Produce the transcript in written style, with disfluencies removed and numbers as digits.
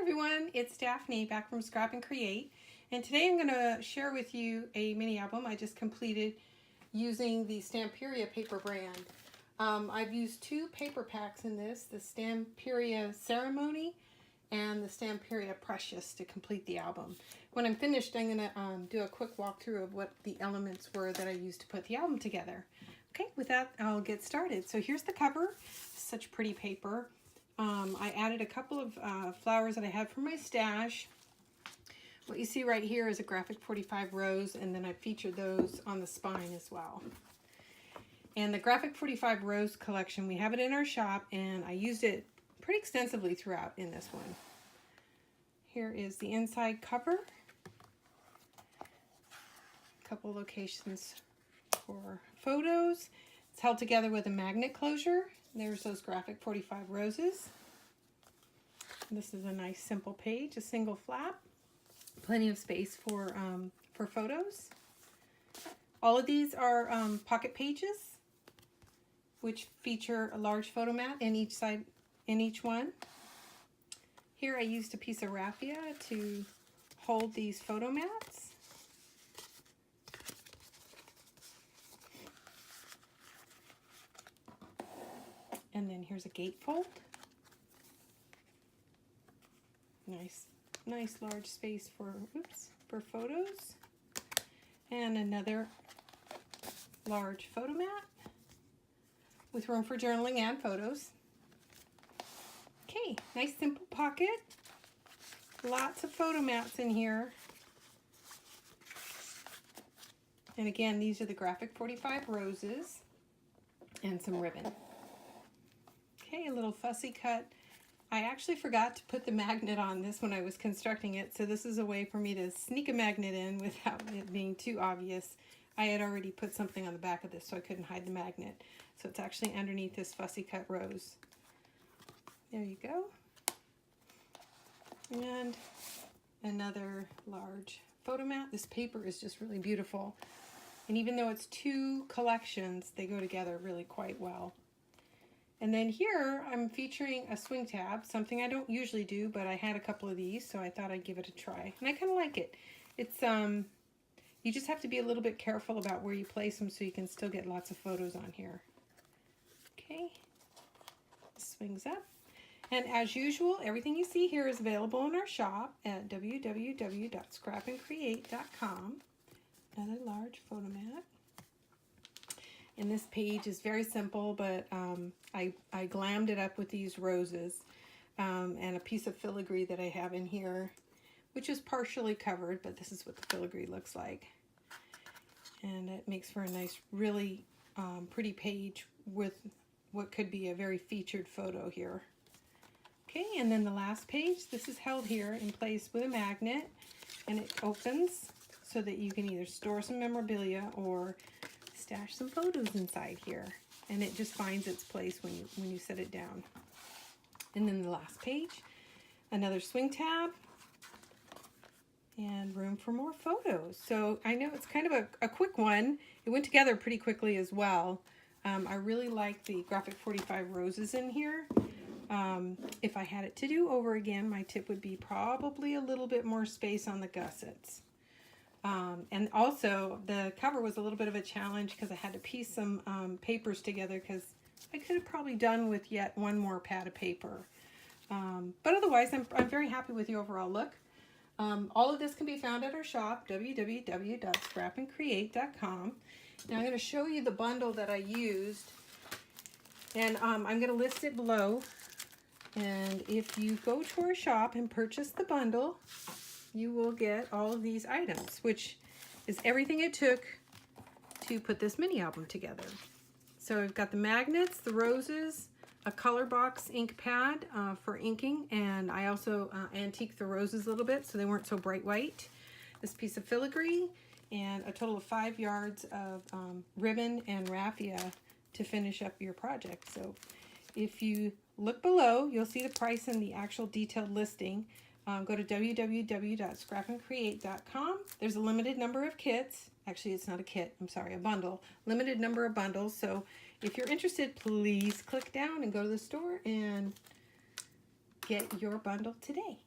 everyone, it's Daphne back from Scrap and Create, and today I'm going to share with you a mini album I just completed using the Stamperia paper brand. I've used two paper packs in this, the Stamperia Ceremony and the Stamperia Precious, to complete the album. When I'm finished, I'm going to do a quick walkthrough of what the elements were that I used to put the album together. Okay, with that, I'll get started. So here's the cover. Such pretty paper. I added a couple of flowers that I had from my stash. What you see right here is a graphic 45 rose, and then I featured those on the spine as well. And the graphic 45 rose collection, we have it in our shop, and I used it pretty extensively throughout in this one. Here is the inside cover. A couple locations for photos. It's held together with a magnet closure. There's those graphic 45 roses. This is a nice simple page, a single flap. Plenty of space for photos. All of these are pocket pages, which feature a large photo mat in each side, in each one. Here I used a piece of raffia to hold these photo mats. And then here's a gatefold. Nice large space for photos. And another large photo mat with room for journaling and photos. Okay, nice simple pocket. Lots of photo mats in here. And again, these are the graphic 45 roses and some ribbon. Okay, a little fussy cut. I actually forgot to put the magnet on this when I was constructing it, so this is a way for me to sneak a magnet in without it being too obvious. I had already put something on the back of this, so I couldn't hide the magnet. So it's actually underneath this fussy cut rose. There you go. And another large photo mat. This paper is just really beautiful. And even though it's two collections, they go together really quite well. And then here I'm featuring a swing tab, something I don't usually do, but I had a couple of these, so I thought I'd give it a try. And I kind of like it. It's you just have to be a little bit careful about where you place them so you can still get lots of photos on here. Okay, swings up. And as usual, everything you see here is available in our shop at www.scrapandcreate.com. Another large photo mat. And this page is very simple, but I glammed it up with these roses and a piece of filigree that I have in here, which is partially covered, but this is what the filigree looks like. And it makes for a nice, really pretty page with what could be a very featured photo here. Okay, and then the last page, this is held here in place with a magnet, and it opens so that you can either store some memorabilia or stash some photos inside here, and it just finds its place when you set it down. And then the last page, another swing tab, and room for more photos. So I know it's kind of a quick one. It went together pretty quickly as well. I really like the graphic 45 roses in here. If I had it to do over again, my tip would be probably a little bit more space on the gussets. And also the cover was a little bit of a challenge because I had to piece some papers together, because I could have probably done with yet one more pad of paper. But otherwise, I'm very happy with the overall look. All of this can be found at our shop, www.scrapandcreate.com. Now I'm going to show you the bundle that I used, and I'm going to list it below. And if you go to our shop and purchase the bundle, you will get all of these items, which is everything it took to put this mini album together. So I've got the magnets, the roses, a color box ink pad for inking, and I also antiqued the roses a little bit so they weren't so bright white. This piece of filigree, and a total of 5 yards of ribbon and raffia to finish up your project. So if you look below, you'll see the price and the actual detailed listing. Go to www.scrapandcreate.com. There's a limited number of kits. Actually, it's not a kit. I'm sorry, a bundle. Limited number of bundles. So if you're interested, please click down and go to the store and get your bundle today.